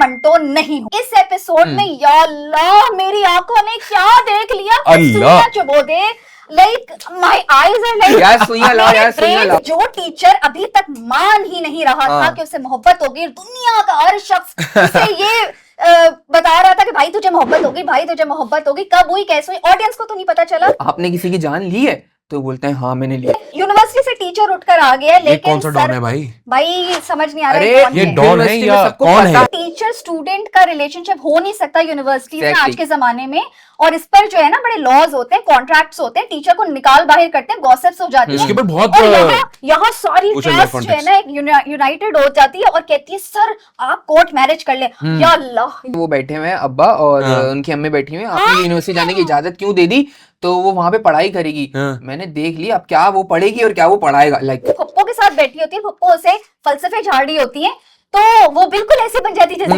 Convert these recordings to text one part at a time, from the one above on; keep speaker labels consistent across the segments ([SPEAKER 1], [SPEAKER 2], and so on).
[SPEAKER 1] मंटो नहीं हूँ। इस एपिसोड में या अल्लाह मेरी आंखों ने क्या देख लिया,
[SPEAKER 2] अल्लाह
[SPEAKER 1] चुबो दे, like my eyes are like
[SPEAKER 3] यार सुइयां लाओ, यार सुइयां लाओ।
[SPEAKER 1] जो टीचर अभी तक मान ही नहीं रहा था कि उसे मोहब्बत होगी, दुनिया का हर शख्स उसे ये बता रहा था कि भाई तुझे मोहब्बत होगी, भाई तुझे मोहब्बत होगी, कब हुई कैसे हुई, ऑडियंस को तो नहीं पता चला।
[SPEAKER 3] आपने किसी की जान ली है तो बोलते हैं हाँ मैंने लिया।
[SPEAKER 1] यूनिवर्सिटी से टीचर उठकर आ गया,
[SPEAKER 2] ये
[SPEAKER 1] लेकिन
[SPEAKER 2] कौन सा डॉन है भाई?
[SPEAKER 1] भाई समझ नहीं आ रहा
[SPEAKER 3] अरे
[SPEAKER 1] है कौन
[SPEAKER 2] ये
[SPEAKER 1] है।
[SPEAKER 2] डॉन है
[SPEAKER 3] यूनिवर्सिटी
[SPEAKER 2] या
[SPEAKER 3] में सबको
[SPEAKER 2] कौन
[SPEAKER 3] पता
[SPEAKER 2] है?
[SPEAKER 1] टीचर स्टूडेंट का रिलेशनशिप हो नहीं सकता यूनिवर्सिटी में
[SPEAKER 3] Exactly.
[SPEAKER 1] आज के जमाने में, और इस पर जो है ना बड़े लॉज होते हैं, कॉन्ट्रैक्ट्स होते हैं, टीचर को निकाल बाहर करते हैं, गॉसिप्स हो जाती है।
[SPEAKER 2] इसके ऊपर बहुत
[SPEAKER 1] और यहाँ सारी
[SPEAKER 2] social
[SPEAKER 1] क्लास जो है ना एक यूनाइटेड हो जाती है और कहती है सर आप कोर्ट मैरिज कर ले। या अल्लाह,
[SPEAKER 3] वो बैठे हुए हैं अब्बा और उनकी अम्मी बैठी हुई हैं, आपने यूनिवर्सिटी जाने की इजाजत क्यों दे दी, तो वो वहां पे पढ़ाई करेगी। मैंने देख लिया अब क्या वो पढ़ेगी और क्या वो पढ़ाएगा। लाइक
[SPEAKER 1] पप्पो के साथ बैठी होती है, पप्पो उसे फलसफे झाड़ रही होती है, तो वो बिल्कुल ऐसे बन जाती है जैसे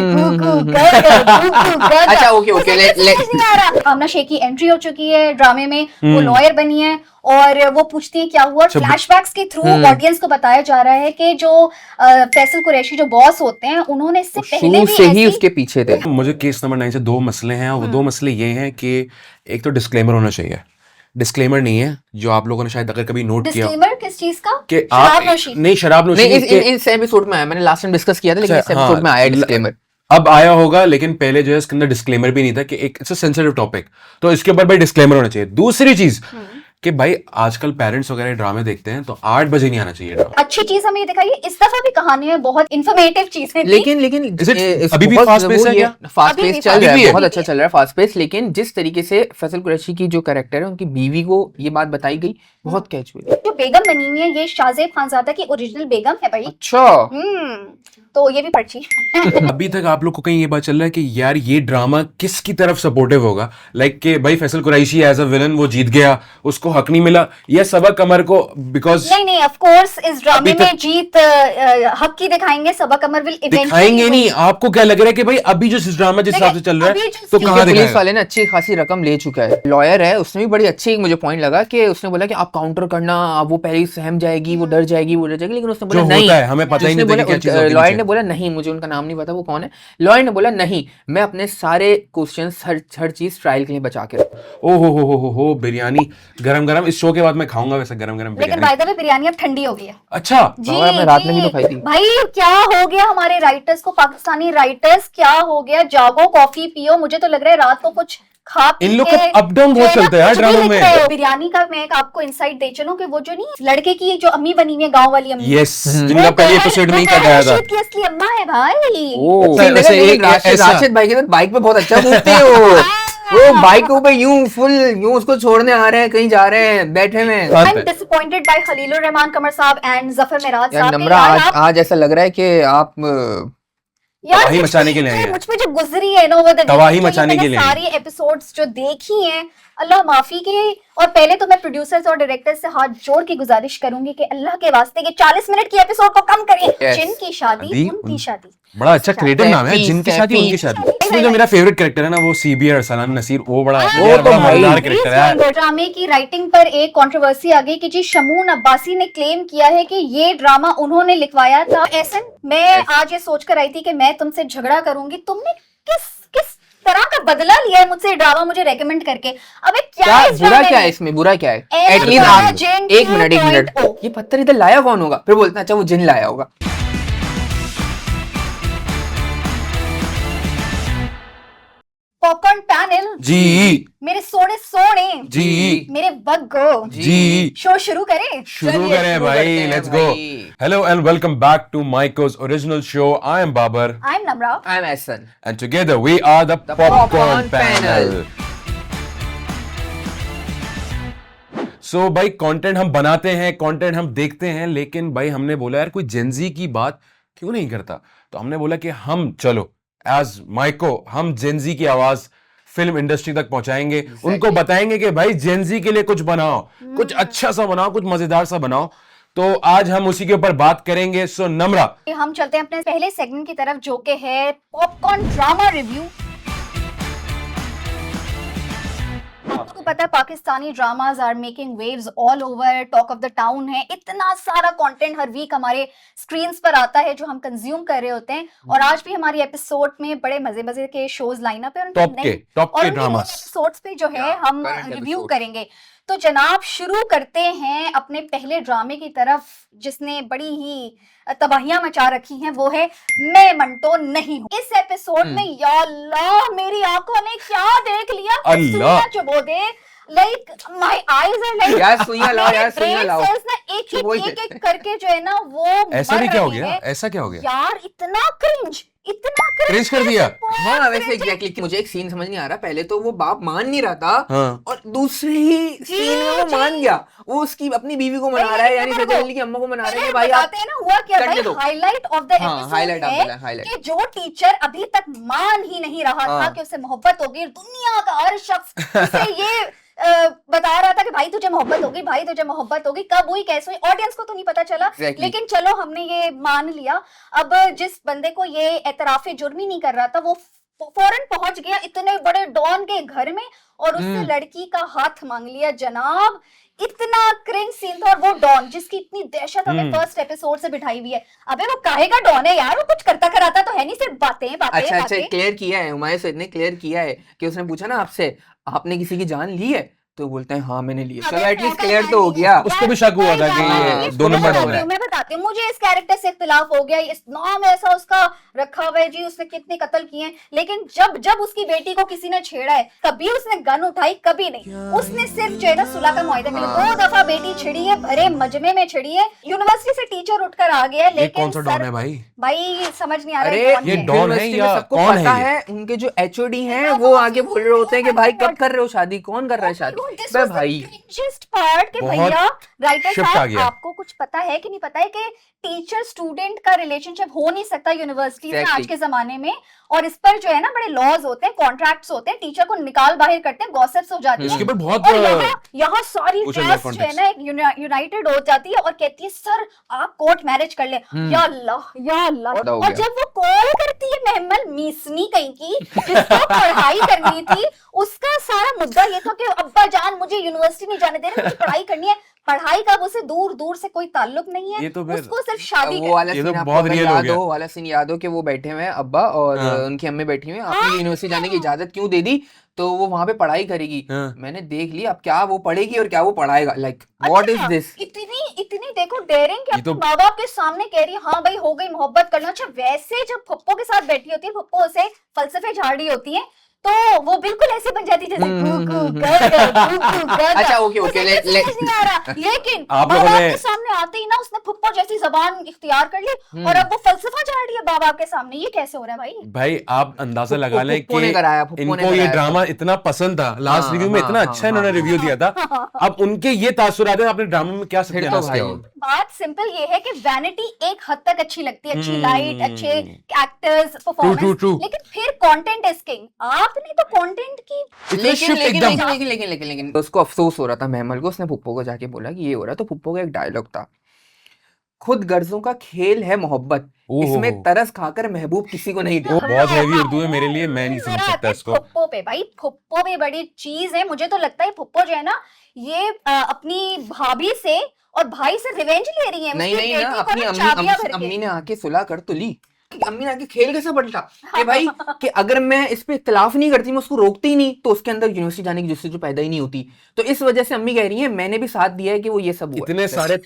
[SPEAKER 3] अच्छा ओके ओके
[SPEAKER 1] समझ नहीं आ रहा। आमना शेख की एंट्री हो चुकी है ड्रामे में, वो लॉयर बनी है और वो पूछती है क्या हुआ। फ्लैशबैक्स के थ्रू ऑडियंस को बताया जा रहा है कि जो फैसल कुरैशी जो बॉस होते हैं उन्होंने इससे पहले भी
[SPEAKER 3] से ही उसके पीछे थे।
[SPEAKER 2] मुझे केस नंबर 9 से दो मसले हैं, और वो दो मसले ये हैं कि एक तो डिस्क्लेमर होना चाहिए, डिस्क्लेमर नहीं है, जो आप लोगों ने शायद अगर कभी नोट किया
[SPEAKER 1] डिस्क्लेमर किस चीज का?
[SPEAKER 2] कि
[SPEAKER 1] शराब
[SPEAKER 2] आप
[SPEAKER 1] नोशी?
[SPEAKER 2] नहीं शराब नोशी
[SPEAKER 3] नहीं इस एपिसोड में आया, मैंने लास्ट टाइम डिस्कस किया था लेकिन इस एपिसोड में आया डिस्क्लेमर।
[SPEAKER 2] अब आया होगा, लेकिन पहले जो है इसके अंदर डिस्क्लेमर भी नहीं था कि एक इट्स अ सेंसिटिव टॉपिक, तो इसके ऊपर भाई डिस्क्लेमर होना चाहिए। दूसरी चीज कि भाई आजकल पेरेंट्स वगैरह ड्रामे देखते हैं तो 8 बजे नहीं आना चाहिए ड्रामा।
[SPEAKER 1] अच्छी चीज हमें ये दिखाई है, इस दफा भी कहानी में बहुत इंफॉर्मेटिव चीजें थी।
[SPEAKER 3] लेकिन
[SPEAKER 2] अभी भी फास्ट पेस है क्या?
[SPEAKER 3] फास्ट पेस चल रहा
[SPEAKER 2] अभी
[SPEAKER 3] है,
[SPEAKER 2] है।
[SPEAKER 3] बहुत अच्छा चल रहा है फास्ट पेस। लेकिन जिस तरीके से फैसल कुरैशी की जो कैरेक्टर है उनकी बीवी को ये बात बताई गई बहुत कैजुअल है।
[SPEAKER 1] जो बेगम बनी हुई है ये शाहजेब खानजादा की ओरिजिनल बेगम है भाई।
[SPEAKER 3] अच्छा
[SPEAKER 1] तो ये भी पर्ची
[SPEAKER 2] अभी तक आप लोग को कहीं ये बात चल रहा है कि यार ये ड्रामा किसकी तरफ सपोर्टिव होगा, लाइक कि भाई Faisal Qureshi as a villain वो जीत गया, उसको हक नहीं मिला, या सबा कमर को बिकॉज
[SPEAKER 1] नहीं ऑफ कोर्स इस ड्रामे में जीत हक की दिखाएंगे, सबा कमर विल
[SPEAKER 2] दिखाएंगे नहीं। आपको क्या लग रहा है कि भाई अभी जो ड्रामा जिस हिसाब से चल रहा है तो कहाँ
[SPEAKER 3] पुलिस
[SPEAKER 2] दिखाएगा?
[SPEAKER 3] वाले ने अच्छी खासी रकम ले चुका है। लॉयर है, उसने भी बड़ी अच्छी मुझे पॉइंट लगा कि उसने बोला कि आप काउंटर करना, वो पहले ही सहम जाएगी, वो डर जाएगी, लेकिन उसने बोला नहीं,
[SPEAKER 2] हमें पता ही नहीं था कि क्या चीज़ होती है।
[SPEAKER 3] लॉयर ने बोला नहीं, मुझे उनका नाम नहीं पता वो कौन है। लॉयर ने बोला नहीं, मैं अपने सारे क्वेश्चंस हर चीज ट्रायल के लिए बचा के रखूं।
[SPEAKER 2] ओ हो बिरयानी गरम गरम इस शो के बाद मैं खाऊंगा वैसे गरम गरम
[SPEAKER 1] लेकिन बाय द वे बिरयानी अब ठंडी हो गई है।
[SPEAKER 2] अच्छा
[SPEAKER 3] मैं रात में भी तो खाई थी
[SPEAKER 1] भाई। क्या हो गया हमारे राइटर्स को, पाकिस्तानी राइटर्स क्या हो गया? जागो कॉफी पियो, मुझे तो लग रहा है रात को कुछ खा पी
[SPEAKER 2] इन लोग
[SPEAKER 1] के
[SPEAKER 2] का अप डाउन बहुत चलता है यार ड्रामा में।
[SPEAKER 1] बिरयानी का मैं एक आपको इंसाइट दे चलूं कि वो जो नहीं लड़के की जो अम्मी बनी हुई है, गांव वाली अम्मी,
[SPEAKER 2] यस जिनका पहले एपिसोड में ही कहा गया था
[SPEAKER 1] राशिद की असली अम्मा है भाई।
[SPEAKER 2] वैसे एक
[SPEAKER 3] राशिद भाई के साथ बाइक पे बहुत अच्छा घूमते हो। वो बाइक के ऊपर यूं उसको छोड़ने आ रहे हैं, कहीं जा रहे हैं, बैठे में।
[SPEAKER 1] I am disappointed by Khalilur Rahman Qamar साहब एंड जफर मेराज
[SPEAKER 3] यार
[SPEAKER 1] साहब।
[SPEAKER 3] नम्रा आज ऐसा लग रहा है कि आप
[SPEAKER 2] तबाही मचाने के लिए आई है।
[SPEAKER 1] मुझ पे जो गुजरी है ना वो
[SPEAKER 2] तबाही मचाने के लिए
[SPEAKER 1] सारी एपिसोड्स जो देखी हैं, अल्लाह माफी के। और पहले तो मैं प्रोड्यूसर्स और डायरेक्टर्स से हाथ जोड़ के गुजारिश करूंगी कि अल्लाह के वास्ते के 40 मिनट की एपिसोड को कम करिए। जिनकी शादी उनकी शादी,
[SPEAKER 2] बड़ा अच्छा क्रिएटिव नाम है, जिनकी शादी उनकी शादी। इसमें जो मेरा फेवरेट कैरेक्टर है ना वो सीबी अरसलान नसीर, वो बड़ा मजेदार कैरेक्टर है।
[SPEAKER 1] ड्रामे की राइटिंग पर एक कंट्रोवर्सी आ गई कि जी शमून अब्बासी ने क्लेम किया है कि ये ड्रामा उन्होंने लिखवाया था। ऐसा मैं आज ये सोचकर आई थी कि मैं तुमसे झगड़ा करूंगी, तुमने किस तरह का बदला लिया है मुझसे ड्रामा मुझे रेकमेंड करके। अबे क्या
[SPEAKER 3] बुरा क्या है इसमें, बुरा क्या है? एटलीस्ट एक मिनट ये पत्थर इधर लाया कौन होगा? फिर बोलते हैं अच्छा वो जिन लाया होगा।
[SPEAKER 1] पॉपकॉर्न पैनल
[SPEAKER 2] जी,
[SPEAKER 1] मेरे सोने
[SPEAKER 2] जी,
[SPEAKER 1] मेरे बग्गो
[SPEAKER 2] जी,
[SPEAKER 1] शो शुरू करें
[SPEAKER 2] भाई, let's go. Hello and welcome back to माइको's original show. I am Babar,
[SPEAKER 1] I am Namra,
[SPEAKER 3] I am Ehsan,
[SPEAKER 2] and together we are the popcorn panel. So भाई कंटेंट हम बनाते हैं, कंटेंट हम देखते हैं, लेकिन भाई हमने बोला यार कोई जेनजी की बात क्यों नहीं करता, तो हमने बोला कि हम चलो एज माइको हम जेनजी की आवाज फिल्म इंडस्ट्री तक पहुंचाएंगे। उनको बताएंगे कि भाई जेनजी के लिए कुछ बनाओ, कुछ अच्छा सा बनाओ, कुछ मजेदार सा बनाओ। तो आज हम उसी के ऊपर बात करेंगे। सो नम्रा,
[SPEAKER 1] हम चलते हैं अपने पहले सेगमेंट की तरफ जो कि है पॉपकॉर्न ड्रामा रिव्यू। आपको पता है Pakistani dramas are making waves all over, talk of the town है, इतना सारा कंटेंट हर वीक हमारे स्क्रीन्स पर आता है जो हम कंज्यूम कर रहे होते हैं। और आज भी हमारी एपिसोड में बड़े मजे मजे के शोज लाइनअप है,
[SPEAKER 2] टॉप के ड्रामास
[SPEAKER 1] एपिसोड्स पे जो है हम
[SPEAKER 3] current
[SPEAKER 1] रिव्यू
[SPEAKER 3] episodes।
[SPEAKER 1] करेंगे। तो जनाब शुरू करते हैं अपने पहले ड्रामे की तरफ जिसने बड़ी ही तबाहियां मचा रखी हैं, वो है मैं मंटो नहीं हूँ। इस एपिसोड में या अल्लाह मेरी आंखों ने क्या देख लिया,
[SPEAKER 2] अल्लाह।
[SPEAKER 1] चुबो दे, like my eyes are like
[SPEAKER 3] यार सुइयां लाओ, यार सुइयां लाओ।
[SPEAKER 1] ना एक
[SPEAKER 3] चुप हो
[SPEAKER 1] एक करके जो है ना वो
[SPEAKER 2] ऐसा
[SPEAKER 1] मर
[SPEAKER 2] भी क्या हो
[SPEAKER 1] रही
[SPEAKER 2] गया,
[SPEAKER 1] है।
[SPEAKER 2] ऐसा क्या हो गया?
[SPEAKER 1] यार इतना क्रिंज
[SPEAKER 2] क्रिंज कर दिया।
[SPEAKER 3] हाँ वैसे एग्जैक्टली मुझे एक सीन समझ नहीं आ रहा, पहले तो वो बाप मान नहीं रहा था
[SPEAKER 2] हाँ।
[SPEAKER 3] और दूसरे ही सीन में वो मान गया, वो उसकी अपनी बीवी को मना रहा है, यानी सचिन अली की अम्मा को मना रहा है कि भाई आप
[SPEAKER 1] बताते हैं ना हुआ क्या
[SPEAKER 3] करने
[SPEAKER 1] भाई।
[SPEAKER 3] दो।
[SPEAKER 1] हाईलाइट ऑफ द
[SPEAKER 3] हाँ, highlight आप बोला,
[SPEAKER 1] एपिसोड
[SPEAKER 3] highlight।
[SPEAKER 1] कि जो टीचर अभी तक मान ही नहीं रहा था
[SPEAKER 3] हाँ।
[SPEAKER 1] कि उसे मोहब्बत होगी, दुनिया का हर शख्स उसे ये बता रहा था कि भाई तुझे मोहब्बत होगी, भाई तुझे मोहब्बत होगी, कब हुई कैसे हुई ऑडियंस को तो नहीं पता चला।
[SPEAKER 3] Exactly।
[SPEAKER 1] लेकिन चलो हमने ये मान लिया। अब जिस बंदे को ये एतराफे जुर्म ही नहीं कर रहा था वो फौरन पहुंच गया इतने बड़े डॉन के घर में और उससे लड़की का हाथ मांग लिया। जनाब इतना क्रिंज सीन था, और वो डॉन जिसकी इतनी दहशत हमें फर्स्ट एपिसोड से बिठाई हुई है। अबे वो काहे का डॉन है यार, वो कुछ करता कराता तो है नहीं, सिर्फ बातें बातें
[SPEAKER 3] अच्छा
[SPEAKER 1] बातें।
[SPEAKER 3] क्लियर किया है हुमायूं सईद ने, क्लियर किया है कि उसने पूछा ना आपसे आपने किसी की जान ली है, तो बोलते हैं हाँ मैंने ली है, चलो एटलीस्ट क्लियर तो हो गया।
[SPEAKER 2] उसको भी शक हुआ था कि ये दो नंबर डॉन है।
[SPEAKER 1] मैं बताती हूँ, मुझे इस कैरेक्टर से इख्तिलाफ हो गया, इस नाम ऐसा उसका रखा हुआ है जी, उसने कितने कत्ल किए हैं, लेकिन जब जब उसकी बेटी को किसी ने छेड़ा है कभी उसने गन उठाई, कभी नहीं। उसने सिर्फ जो है ना सुलह का मुआहदा के लिए 2 दफा बेटी छिड़ी है, भरे मजमे में छिड़ी है। यूनिवर्सिटी से टीचर उठकर आ गया,
[SPEAKER 2] ये
[SPEAKER 1] लेकिन
[SPEAKER 2] कौन सा डॉन है भाई?
[SPEAKER 1] भाई समझ नहीं आ रहा
[SPEAKER 3] अरे
[SPEAKER 1] है कौन
[SPEAKER 2] ये
[SPEAKER 1] है।
[SPEAKER 2] डॉन है
[SPEAKER 3] यूनिवर्सिटी में
[SPEAKER 2] या
[SPEAKER 3] सबको
[SPEAKER 2] कौन है
[SPEAKER 3] पता
[SPEAKER 2] ये?
[SPEAKER 3] है, उनके जो एचओडी हैं वो आगे बोल रहे होते हैं कि भाई कब कर रहे हो शादी, कौन कर रहा है शादी। बे भाई
[SPEAKER 1] पार्ट के
[SPEAKER 2] बहुत
[SPEAKER 1] भैया राइटर
[SPEAKER 2] shift आ
[SPEAKER 1] साहब
[SPEAKER 2] गया।
[SPEAKER 1] आपको कुछ पता है कि नहीं पता है कि टीचर स्टूडेंट का रिलेशनशिप हो नहीं सकता यूनिवर्सिटी में
[SPEAKER 3] Exactly।
[SPEAKER 1] आज के जमाने में, और इस पर जो है ना बड़े लॉज होते हैं, कॉन्ट्रैक्ट्स होते हैं, टीचर को निकाल बाहर करते हैं, गॉसिप्स हो जाती
[SPEAKER 2] इसके
[SPEAKER 1] है।
[SPEAKER 2] ऊपर बहुत
[SPEAKER 1] और यहाँ सारी
[SPEAKER 2] कुछ अलग
[SPEAKER 1] क्लास जो है ना एक यूनाइटेड हो जाती है और कहती है सर आप कोर्ट मैरिज कर ले। या अल्लाह या अल्लाह।
[SPEAKER 3] हो
[SPEAKER 1] और
[SPEAKER 3] गया।
[SPEAKER 1] जब वो कॉल करती है महमल मीसनी कहीं की जिसको पढ़ाई करनी थी, उसका सारा मुद्दा ये था कि अब्बा जान मुझे यूनिवर्सिटी नहीं जाने दे रहे, मुझे पढ़ाई करनी है। पढ़ाई का उसे दूर दूर से कोई ताल्लुक नहीं है,
[SPEAKER 2] ये तो फिर-
[SPEAKER 1] उसको सिर्फ शादी
[SPEAKER 3] वो वाला
[SPEAKER 2] ये तो
[SPEAKER 3] सीन आपको
[SPEAKER 2] बहुत
[SPEAKER 3] अगर
[SPEAKER 2] real हो
[SPEAKER 3] याद
[SPEAKER 2] गया।
[SPEAKER 3] हो, वो वाला सीन याद हो कि वो बैठे हुए हैं अब्बा और
[SPEAKER 2] हाँ।
[SPEAKER 3] उनकी अम्मी बैठी हुई हैं, आपने यूनिवर्सिटी जाने की इजाजत क्यों दे दी, तो वो वहां पे पढ़ाई करेगी।
[SPEAKER 2] हाँ।
[SPEAKER 3] मैंने देख लिया अब क्या वो पढ़ेगी और क्या वो पढ़ाएगा, लाइक व्हाट इज दिस।
[SPEAKER 1] इतनी देखो डेयरिंग कि
[SPEAKER 2] ये तो-
[SPEAKER 1] अपने माँ बाप के सामने कह रही है हाँ भाई हो गई मोहब्बत करना। अच्छा वैसे जब पप्पो के साथ बैठी होती है, पप्पो उसे फलसफे झाड़ रही होती है, तो वो बिल्कुल ऐसे बन जाती है जैसे
[SPEAKER 3] अच्छा ओके ओके ले
[SPEAKER 1] नहीं आ रहा। लेकिन
[SPEAKER 2] आप
[SPEAKER 1] माँ
[SPEAKER 2] लोगों
[SPEAKER 1] बाप
[SPEAKER 2] ने-
[SPEAKER 1] के सामने आते ही ना उसने फुप्पो जैसी जबान इख्तियार कर ली और अब वो फलसफा झाड़ रही है माँ बाप के सामने। ये कैसे हो रहा है भाई?
[SPEAKER 2] भाई आप अंदाजा लगा लें
[SPEAKER 3] फुप्पो ने
[SPEAKER 2] कि
[SPEAKER 3] कराया, फुप्पो ने
[SPEAKER 2] इनको ये
[SPEAKER 3] कराया।
[SPEAKER 2] ड्रामा इतना पसंद था, लास्ट
[SPEAKER 3] हाँ,
[SPEAKER 2] रिव्यू में
[SPEAKER 3] हाँ,
[SPEAKER 2] इतना
[SPEAKER 3] हाँ,
[SPEAKER 2] अच्छा इन्होंने
[SPEAKER 3] हाँ,
[SPEAKER 2] रिव्यू दिया था। अब उनके ये तासुरात हैं, अपने ड्रामा में क्या
[SPEAKER 3] फिर
[SPEAKER 2] सकते
[SPEAKER 3] तो भाई
[SPEAKER 1] बात सिंपल ये है कि वैनिटी एक हद तक अच्छी लगती है, अच्छी
[SPEAKER 2] हम्म।
[SPEAKER 1] लाइट, अच्छे एक्टर्स,
[SPEAKER 2] true,
[SPEAKER 1] परफॉर्मेंस,
[SPEAKER 2] true।
[SPEAKER 1] लेकिन फिर कंटेंट इज किंग। आपने तो कंटेंट की
[SPEAKER 2] इतना
[SPEAKER 3] लेकिन
[SPEAKER 2] shift
[SPEAKER 3] लेकिन
[SPEAKER 2] एकदम।
[SPEAKER 3] लेकिन लेकिन लेकिन लेकिन लेकिन उसको अफसोस हो रहा था महमल को, उसने फुप्पो को जाके बोला कि ये हो रहा है, तो फुप्पो का एक डायलॉग था, खुद गर्जों का खेल है मोहब्बत,
[SPEAKER 2] ओहो।
[SPEAKER 3] इसमें तरस खाकर महबूब किसी को नहीं
[SPEAKER 2] वो
[SPEAKER 3] दे।
[SPEAKER 2] बहुत हैवी उर्दू है मेरे लिए, मैं नहीं समझ
[SPEAKER 1] जरा
[SPEAKER 2] सकता
[SPEAKER 1] आते
[SPEAKER 2] इसको।
[SPEAKER 1] फुप्पो पे भाई, फुप्पो भी बड़ी चीज है। मुझे तो लगता है फुप्पो जो है ना ये अपनी भाभी से और भाई से रिवेंज ले रही है।
[SPEAKER 3] नहीं
[SPEAKER 1] उसकी
[SPEAKER 3] नहीं ना,
[SPEAKER 1] बेटी को
[SPEAKER 3] अपनी
[SPEAKER 1] ना
[SPEAKER 3] अम्मी
[SPEAKER 1] चाबियां भर के।
[SPEAKER 3] अम्मी ने आके सुलह कर तो ली, अम्मी ने आके खेल कैसा पलटा कि भाई कि अगर मैं इस पे इख्तिलाफ नहीं करती, मैं उसको रोकती ही नहीं, तो उसके अंदर यूनिवर्सिटी जाने की जुस्सू पैदा ही नहीं होती। तो इस वजह से अम्मी कह रही है मैंने भी साथ दिया है कि वो ये सब हुआ।
[SPEAKER 2] इतने सारे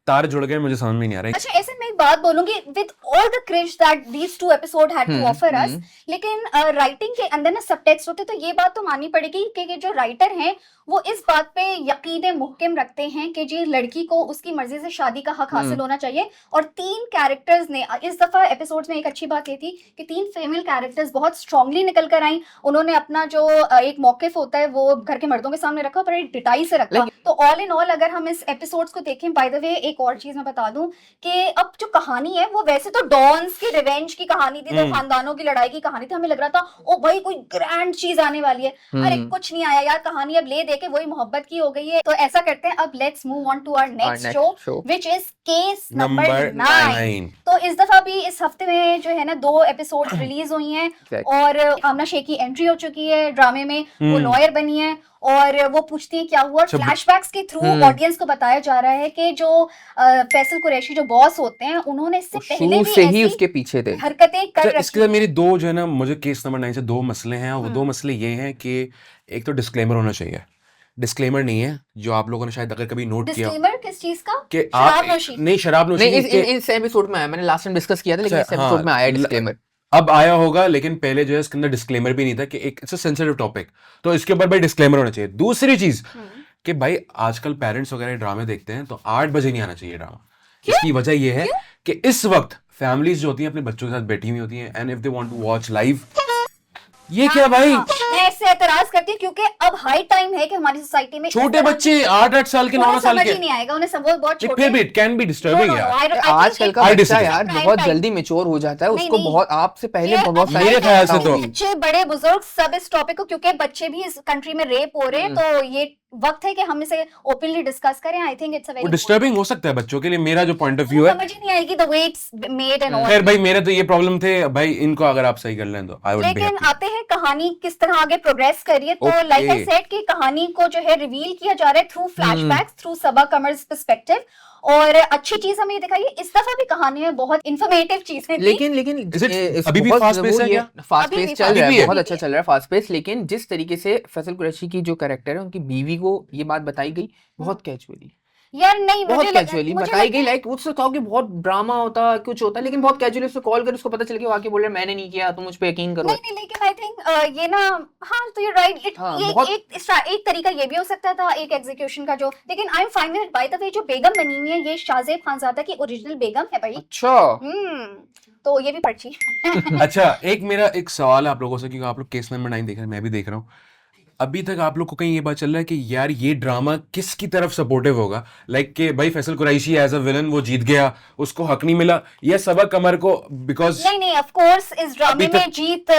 [SPEAKER 2] तार जुड़ गए, मुझे समझ में नहीं आ रहा है।
[SPEAKER 1] अच्छा ऐसे मैं एक बात बोलूंगी, with all the cringe that these two episode had to offer us, लेकिन राइटिंग के अंदर ना सबटेक्स्ट होते, तो ये बात तो माननी पड़ेगी कि जो राइटर हैं वो इस बात पे यकीन मुहकम रखते हैं कि जी लड़की को उसकी मर्जी से शादी का हक हासिल होना चाहिए। और 3 कैरेक्टर्स ने इस दफा एपिसोड्स में एक अच्छी बात ये थी कि 3 फीमेल कैरेक्टर्स बहुत स्ट्रांगली निकल कर आई। उन्होंने अपना जो एक मौकिफ होता है वो घर के मर्दों के सामने रखा, पर एक डिटाई से रखा। तो ऑल इन ऑल अगर हम इस एपिसोड्स को देखें, बाय द वे एक एक और चीज मैं बता दूं कि अब जो कहानी है वो वैसे तो डॉन्स की रिवेंज की कहानी थी, तो खानदानों की लड़ाई की कहानी थी, हमें लग रहा था ओ भाई कोई ग्रैंड चीज आने वाली है, अरे कुछ नहीं आया यार, कहानी अब ले दे के वही मोहब्बत की हो गई है। तो ऐसा करते हैं, अब let's move on to our next show which is case number 9। तो इस दफा भी इस हफ्ते में जो है ना 2 एपिसोड रिलीज हुई हैं और आमना शेख की एंट्री हो चुकी है ड्रामे में, वो लॉयर बनी है और वो पूछती है क्या हुआ। फ्लैशबैक्स के थ्रू ऑडियंस को बताया जा रहा है कि जो फैसल कुरैशी जो बॉस होते हैं उन्होंने इससे पहले भी
[SPEAKER 3] से ही उसके पीछे थे
[SPEAKER 1] हरकतें कर रखी।
[SPEAKER 2] इसके लिए मेरी दो जो है ना, मुझे केस नंबर 9 से 2 मसले हैं, और वो 2 मसले ये हैं कि एक तो डिस्क्लेमर होना चाहिए, डिस्क्लेमर नहीं है जो आप लोगों ने शायद अगर कभी नोट किया।
[SPEAKER 1] डिस्क्लेमर किस चीज का?
[SPEAKER 2] कि आप नहीं शराब नोशी
[SPEAKER 3] नहीं, इस एपिसोड में आया, मैंने लास्ट टाइम डिस्कस किया था, लेकिन इस एपिसोड में आया डिस्क्लेमर।
[SPEAKER 2] अब आया होगा, लेकिन पहले जो है इसके अंदर डिस्क्लेमर भी नहीं था कि एक इट्स अ सेंसिटिव टॉपिक, तो इसके ऊपर भाई डिस्क्लेमर होना चाहिए। दूसरी चीज कि भाई आजकल पेरेंट्स वगैरह ड्रामे देखते हैं तो 8 बजे नहीं आना चाहिए ड्रामा। इसकी वजह ये है कि इस वक्त फैमिलीज जो होती हैं अपने बच्चों के साथ बैठी हुई होती हैं, and if they want to watch live, ये क्या भाई?
[SPEAKER 1] मैं इससे एतराज करती हूँ क्योंकि अब हाई टाइम है कि हमारी सोसाइटी में
[SPEAKER 2] छोटे बच्चे 8-8 साल के 9 साल के
[SPEAKER 1] नहीं आएगा, उन्हें सब बहुत छोटे,
[SPEAKER 2] फिर भी इट कैन बी डिस्टर्बिंग यार।
[SPEAKER 3] आजकल का बच्चा यार बहुत जल्दी मैच्योर हो जाता है, उसको बहुत आपसे पहले बहुत सारे
[SPEAKER 2] मेरे ख्याल से तो
[SPEAKER 1] बच्चे बड़े बुजुर्ग सब इस टॉपिक को, क्योंकि बच्चे भी इस कंट्री में रेप हो रहे हैं, तो ये वक्त है कि हम इसे ओपनली डिस्कस करें। I think it's a very
[SPEAKER 2] disturbing हो सकता है बच्चों के लिए, मेरा जो पॉइंट ऑफ व्यू है।
[SPEAKER 1] समझ नहीं आएगी the way it's made and all.
[SPEAKER 2] खैर भाई मेरे तो ये प्रॉब्लम थे भाई, इनको अगर आप सही कर लें तो आई वुड बी
[SPEAKER 1] लेकिन आते हैं कहानी किस तरह आगे प्रोग्रेस कर रही है। तो लाइक आई सेड कि कहानी को जो है रिवील किया जा रहा है थ्रू फ्लैशबैक्स, थ्रू सबा कमर्स पर्सपेक्टिव, और अच्छी चीज हमें ये दिखाई है। इस दफा भी कहानी में बहुत इंफॉर्मेटिव चीजें थी।
[SPEAKER 3] लेकिन
[SPEAKER 2] अभी भी फास्ट पेस है क्या?
[SPEAKER 3] फास्ट पेस चल रहा है, बहुत अच्छा चल रहा है फास्ट पेस। लेकिन जिस तरीके से फैसल कुरैशी की जो कैरेक्टर है, उनकी बीवी को ये बात बताई गई बहुत कैजुअली
[SPEAKER 1] यार नहीं,
[SPEAKER 3] बहुत कैजुअली बताई गई। लाइक उससे कहा कि बहुत ड्रामा होता कुछ होता, लेकिन बहुत कैजुअली उसको कॉल कर उसको पता चल गया, वाकई बोल रहे मैंने नहीं किया, तुम मुझ पे यकीन करो।
[SPEAKER 1] नहीं, लेकिन आई थिंक ये ना, हाँ तो यू राइट, एक तरीका ये भी हो सकता था एक एग्जीक्यूशन का जो, लेकिन I am fine with it. Bye the वे जो बेगम बनी हुई है ये शाहजेब खानजादा की ओरिजिनल बेगम है भाई।
[SPEAKER 3] अच्छा
[SPEAKER 1] तो ये भी पर्ची
[SPEAKER 2] अच्छा एक मेरा एक सवाल है आप लोगों से, क्योंकि आप लोग केस नंबर 9 देख रहे हैं, मैं भी देख रहा हूँ। अभी तक आप लोग को कहीं ये बात चल रहा है कि यार ये ड्रामा किसकी तरफ सपोर्टिव होगा? लाइक कि भाई Faisal Qureshi as a villain वो जीत गया, उसको हक नहीं मिला, या सबा कमर को बिकॉज
[SPEAKER 1] नहीं ऑफ कोर्स इस ड्रामे में जीत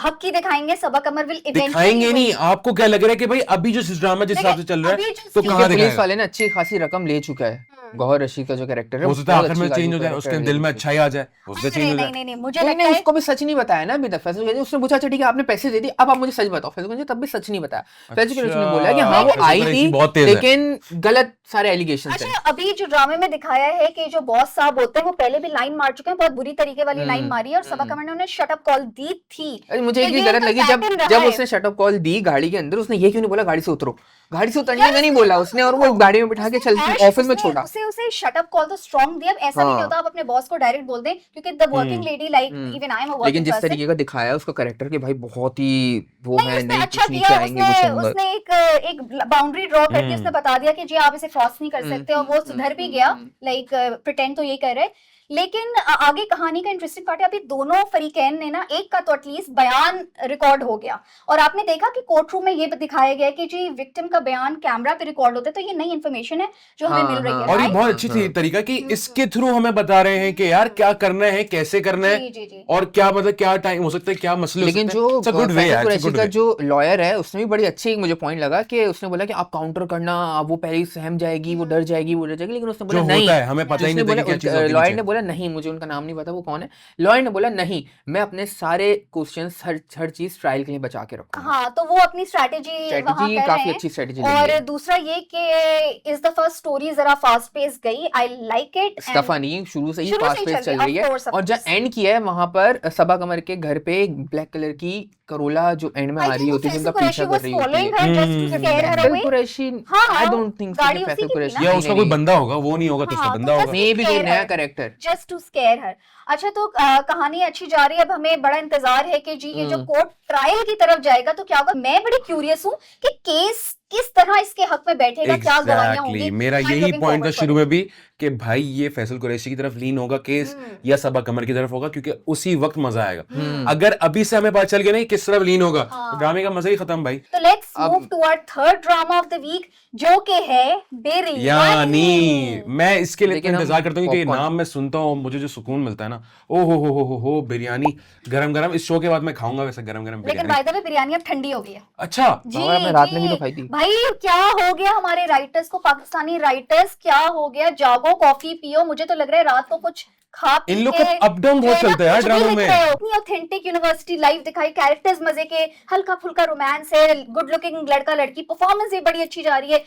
[SPEAKER 1] हक की दिखाएंगे, सबा कमर विल इवेंचुअली
[SPEAKER 2] दिखाएंगे नहीं। आपको क्या लग रहा है कि भाई अभी जो ड्रामा जिस हिसाब से चल रहा है तो कहां
[SPEAKER 3] पुलिस वाले ने अच्छी खासी रकम ले चुका है, गौहर रशीद का जो कैरेक्टर है,
[SPEAKER 2] हो सकता है आखिर में चेंज हो जाए, उसके दिल में अच्छाई आ जाए, उससे चेंज हो जाए।
[SPEAKER 1] नहीं मुझे लगता है
[SPEAKER 3] उसको भी सच नहीं बताया ना अभी तक फैसल कुरैशी। उसने पूछा अच्छा ठीक है आपने पैसे दे दिए, अब आप मुझे सच बताओ। फैसल कुरैशी तब भी सच नहीं बताया। फैसल कुरैशी ने बोला कि हाँ वो आई थी लेकिन गलत सारे एलिगेशन थे।
[SPEAKER 1] अच्छा अभी जो ड्रामे में दिखाया है कि जो बॉस साहब होते हैं वो पहले भी लाइन मार चुके हैं, बहुत बुरी तरीके वाली लाइन मारी है, और सबा कमर ने उन्हें शट अप कॉल दी थी।
[SPEAKER 3] मुझे एक चीज गलत लगी, जब उसने शट अप कॉल दी गाड़ी के अंदर, उसने ये क्यों नहीं बोला गाड़ी से उतरो? गाड़ी से उतरने का नहीं बोला उसने, और वो गाड़ी में बिठा के चलती ऑफिस में छोड़ा।
[SPEAKER 1] उसे शट अप कॉल तो स्ट्रांग दिया। ऐसा नहीं होता आप अपने बॉस को डायरेक्ट बोल दें, क्योंकि the working lady like even I am a working.
[SPEAKER 3] लेकिन जिस तरीके का दिखाया उसका कैरेक्टर के भाई बहुत ही वो है, नहीं
[SPEAKER 1] अच्छा
[SPEAKER 3] कुछ नीचे आएंगे वो
[SPEAKER 1] उसने एक बाउंड्री ड्रॉ करके उसने बता दिया कि जी आप इसे क्रॉस नहीं कर सकते, और वो सुधर भी गया। लाइक प्रिटेंड तो ये कर रहे। लेकिन आगे कहानी का इंटरेस्टिंग पार्ट है, अभी दोनों फरीकैन ने ना एक का तो एटलीस्ट बयान रिकॉर्ड हो गया, और आपने देखा कि कोर्ट रूम में ये दिखाया गया कि जी विक्टिम का बयान कैमरा पे रिकॉर्ड होता है, तो ये नई इन्फॉर्मेशन है जो हमें मिल रही है।
[SPEAKER 2] और ये बहुत अच्छी थी तरीका कि इसके थ्रू हमें बता रहे हैं कि यार क्या करना है, कैसे करना है, और क्या मतलब क्या टाइम हो सकता है, क्या मसले हो सकते हैं।
[SPEAKER 3] लेकिन जो फैसल कुरैशी का जो लॉयर है उसने भी बड़ी अच्छी मुझे पॉइंट लगा कि उसने बोला कि आप काउंटर करना, वो पहले सहम जाएगी, वो डर जाएगी, लेकिन उसने बोला नहीं,
[SPEAKER 2] हमें पता ही नहीं।
[SPEAKER 3] लॉयर ने बोला नहीं, मुझे उनका नाम नहीं पता वो कौन है। लॉयर ने बोला नहीं, मैं अपने सारे क्वेश्चंस हर चीज ट्रायल के लिए बचा के रखूंगा।
[SPEAKER 1] हाँ तो वो अपनी स्ट्रेटजी
[SPEAKER 3] काफी अच्छी स्ट्रेटजी।
[SPEAKER 1] और दूसरा ये कि इस दफा स्टोरी जरा फास्ट पेस गई, आई लाइक इट।
[SPEAKER 3] इस दफा नहीं, शुरू से ही फास्ट पेस चल रही है। और जब एंड किया है वहां पर सबा कमर के घर पे ब्लैक कलर की करोला जो एंड में आ रही होती है, जिनका पीछा कर रही होती है। Qureshi I don't think so Faisal Qureshi,
[SPEAKER 2] या उसका कोई बंदा होगा, वो नहीं होगा तो उसका बंदा होगा,
[SPEAKER 3] मे बी कोई नया कैरेक्टर
[SPEAKER 1] जस्ट टू स्केयर हर। अच्छा तो कहानी अच्छी जा रही है, अब हमें बड़ा इंतजार है कि जी ये जो कोर्ट ट्रायल की तरफ जाएगा तो क्या होगा। मैं बड़ी क्यूरियस हूँ कि केस किस तरह इसके हक में बैठेगा, क्या गवाहियां होंगी।
[SPEAKER 2] एग्जैक्टली, मेरा
[SPEAKER 1] I'm
[SPEAKER 2] यही
[SPEAKER 1] looking
[SPEAKER 2] पॉइंट था
[SPEAKER 1] forward for
[SPEAKER 2] शुरू
[SPEAKER 1] it.
[SPEAKER 2] में भी कि भाई ये फैसल कुरैशी की तरफ लीन होगा केस या सबा कमर की तरफ होगा, क्योंकि उसी वक्त मजा आएगा। अगर अभी से हमें पता चल गया नहीं किस तरफ लीन होगा तो ड्रामे का मजा ही खत्म भाई।
[SPEAKER 1] तो let's move to our third drama of the week जो कि है बिरयानी।
[SPEAKER 2] मैं इसके लिए
[SPEAKER 3] लेकिन हम
[SPEAKER 2] इंतजार करता हूँ कि
[SPEAKER 3] popcorn-
[SPEAKER 2] नाम मैं सुनता हूँ, मुझे जो सुकून मिलता है ना, ओ हो बिरयानी गरम गरम। इस शो के बाद मैं खाऊंगा वैसे गरम गरम
[SPEAKER 1] लेकिन
[SPEAKER 2] बिरयानी।
[SPEAKER 1] बाय द वे बिरयानी अब ठंडी हो गई है।
[SPEAKER 2] अच्छा,
[SPEAKER 1] जी
[SPEAKER 3] बाबा, मैं रात में भी
[SPEAKER 1] जी।
[SPEAKER 3] तो खाई थी।
[SPEAKER 1] भाई क्या हो गया हमारे राइटर्स को, पाकिस्तानी राइटर्स क्या हो गया, जागो कॉफी पियो। मुझे तो लग रहा है रात को कुछ खा पी
[SPEAKER 2] इन लोग
[SPEAKER 1] के
[SPEAKER 2] का अप डाउन बहुत चलता है यार ड्रामा में।
[SPEAKER 1] इतनी ऑथेंटिक यूनिवर्सिटी लाइफ दिखाई, कैरेक्टर्स मजे के, हल्का फुल्का रोमांस है, गुड लुकिंग लड़का लड़की, परफॉर्मेंस भी बड़ी अच्छी जा रही है।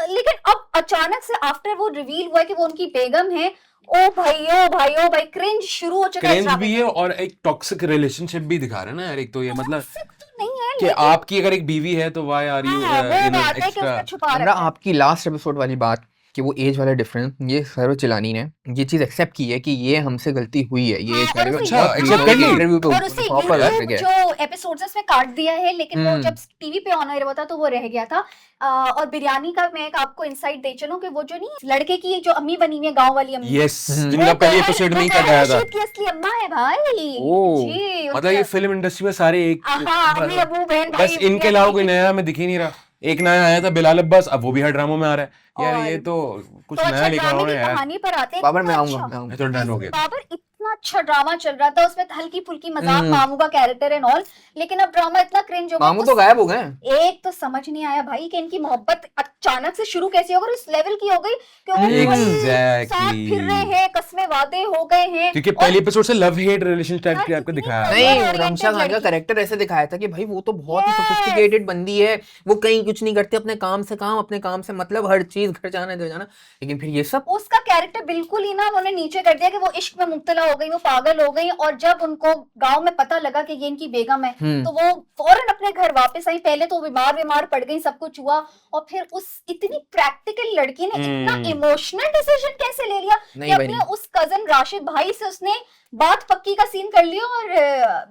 [SPEAKER 1] लेकिन अब अचानक से आफ्टर वो रिवील हुआ कि वो उनकी बेगम है, ओ भाई क्रिंज शुरू हो चुका है।
[SPEAKER 2] क्रेंज भी है और एक टॉक्सिक रिलेशनशिप भी दिखा रहे हैं ना यार। एक तो ये मतलब
[SPEAKER 1] तो नहीं है
[SPEAKER 2] कि आपकी अगर एक बीवी है तो वाई आर यू
[SPEAKER 1] वो बात है कि
[SPEAKER 2] एक्स्ट्रा।
[SPEAKER 1] उसने छुपा
[SPEAKER 3] हमरा
[SPEAKER 1] रखा है।
[SPEAKER 3] आपकी लास्ट एपिसोड वाली बात कि वो एज वाला डिफरेंस, ये सर्व चिलानी ने ये चीज एक्सेप्ट की है कि ये हमसे गलती हुई है। ये
[SPEAKER 1] हाँ, और उसे
[SPEAKER 2] accept कर ली?
[SPEAKER 3] इंटरव्यू पे
[SPEAKER 1] और उसे
[SPEAKER 3] प्रॉपर लग
[SPEAKER 1] YouTube
[SPEAKER 3] गया।
[SPEAKER 1] जो एपिसोड्स उसमें काट दिया है, लेकिन वो जब टीवी पे ऑन एयर हुआ था तो वो रह गया था। और बिरयानी का मैं एक आपको इनसाइट दे चलूं कि वो जो नहीं लड़के की जो अम्मी बनी हुई है, गांव वाली अम्मी,
[SPEAKER 2] यस,
[SPEAKER 1] वो
[SPEAKER 2] जिनका पहले
[SPEAKER 1] तो
[SPEAKER 2] एपिसोड में ही
[SPEAKER 1] वो
[SPEAKER 2] कट आया था।
[SPEAKER 1] रशीद की असली अम्मा है भाई।
[SPEAKER 2] ओह,
[SPEAKER 1] जी
[SPEAKER 2] मतलब ये फिल्म इंडस्ट्री में सारे एक
[SPEAKER 1] हाँ, अम्मी अबू बहन भाई
[SPEAKER 2] बस इनके अलावा कोई नया हमें दिख ही नहीं रहा। एक नया आया था बिलाल अब्बास, अब वो भी हर ड्रामों में आ रहा है यार।
[SPEAKER 1] और
[SPEAKER 2] ये तो कुछ
[SPEAKER 1] तो
[SPEAKER 2] नया
[SPEAKER 1] अच्छा
[SPEAKER 2] लिखा
[SPEAKER 1] ड्रामे
[SPEAKER 2] उन्होंने
[SPEAKER 1] की
[SPEAKER 2] यार।
[SPEAKER 1] कहानी पर आते हैं।
[SPEAKER 3] बाबर मैं
[SPEAKER 1] इतना
[SPEAKER 3] आऊंगा
[SPEAKER 1] अच्छा-
[SPEAKER 3] मैं आऊंगा।
[SPEAKER 2] तो डन हो गया।
[SPEAKER 1] बाबर इतना अच्छा ड्रामा चल रहा था, उसमें हल्की फुल्की मजाक, मामू का कैरेक्टर एंड ऑल, लेकिन अब ड्रामा इतना क्रिंज हो गया।
[SPEAKER 3] मामू तो गायब हो गए।
[SPEAKER 1] एक तो समझ नहीं आया भाई कि इनकी मोहब्बत अचानक से शुरू कैसे हो गई, इस लेवल की हो गई कि वो भाई साथ फिर रहे हैं, कस्में वादे हो गए हैं।
[SPEAKER 2] क्योंकि पहले एपिसोड से लव हेट रिलेशनशिप टाइप की आपको दिखाया है।
[SPEAKER 3] नहीं,
[SPEAKER 1] oriented
[SPEAKER 3] रमशा खान का
[SPEAKER 1] लड़की।
[SPEAKER 3] कैरेक्टर ऐसे दिखाया था कि भाई वो तो बहुत ही सोफिस्टिकेटेड बंदी है, वो कहीं कुछ नहीं करती, अपने काम से काम, अपने काम से मतलब, हर चीज, घर जाना इधर जाना। लेकिन फिर ये सब
[SPEAKER 1] उसका कैरेक्टर बिल्कुल ही ना उन्होंने नीचे कर दिया कि वो इश्क में मुब्तला हो गई, वो पागल हो गई। और जब उनको गांव में पता लगा कि ये इनकी बेगम है तो वो फौरन अपने घर वापस आई। पहले तो बीमार पड़ गई, सब कुछ हुआ, और फिर उस इतनी प्रैक्टिकल लड़की ने इतना इमोशनल डिसीजन कैसे ले लिया कि
[SPEAKER 3] नहीं भाई,
[SPEAKER 1] अपने उस कजन राशिद भाई से उसने बात पक्की का सीन कर लिया और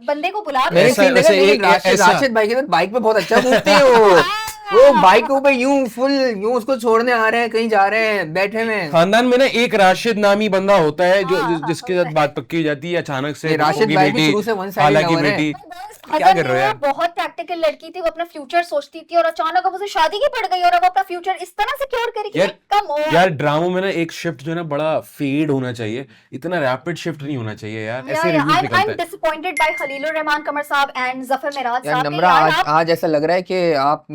[SPEAKER 1] बंदे को बुला
[SPEAKER 3] मैंने
[SPEAKER 2] ऐसा-
[SPEAKER 3] सीन देखा,
[SPEAKER 2] ऐसा
[SPEAKER 3] लेकिन
[SPEAKER 2] एक-
[SPEAKER 3] राशिद
[SPEAKER 2] ऐसा-
[SPEAKER 3] राशिद भाई के साथ बाइक पे बहुत अच्छा घूमते हो। वो बाइक के ऊपर यूं फुल यूं उसको छोड़ने आ रहे हैं, कहीं जा रहे हैं, बैठे में।
[SPEAKER 2] खानदान में ना एक राशिद नामी बंदा होता है जो
[SPEAKER 1] हाँ,
[SPEAKER 2] जिसके
[SPEAKER 1] होता
[SPEAKER 2] साथ
[SPEAKER 1] है।
[SPEAKER 2] बात पक्की हो जाती है अचानक से।
[SPEAKER 3] ये राशिद
[SPEAKER 2] उनकी
[SPEAKER 3] भाई भी
[SPEAKER 2] बेटी,
[SPEAKER 3] शुरू से one-sided
[SPEAKER 2] खाला की
[SPEAKER 3] lover है।
[SPEAKER 2] बेटी,
[SPEAKER 1] क्या
[SPEAKER 2] क्या कर रहे हो यार?
[SPEAKER 1] बहुत प्रैक्टिकल लड़की थी, वो अपना फ्यूचर सोचती थी और अचानक अब उसे शादी की पड़ गई और अब अपना फ्यूचर इस तरह सिक्योर करेगी।
[SPEAKER 2] यार-
[SPEAKER 1] कम ऑन
[SPEAKER 2] यार ड्रामों में ना एक शिफ्ट जो है ना बड़ा फेड होना चाहिए, इतना रैपिड शिफ्ट नहीं होना चाहिए यार। ऐसे रिव्यूज
[SPEAKER 1] I'm
[SPEAKER 2] निकलते हैं।
[SPEAKER 1] disappointed by खलीलुर रहमान कमर साहब एंड जफर मिराज
[SPEAKER 3] यार
[SPEAKER 1] साहब के।
[SPEAKER 3] नम्रा,
[SPEAKER 1] यार
[SPEAKER 3] आज
[SPEAKER 1] आप
[SPEAKER 3] आज ऐसा लग रहा है कि आप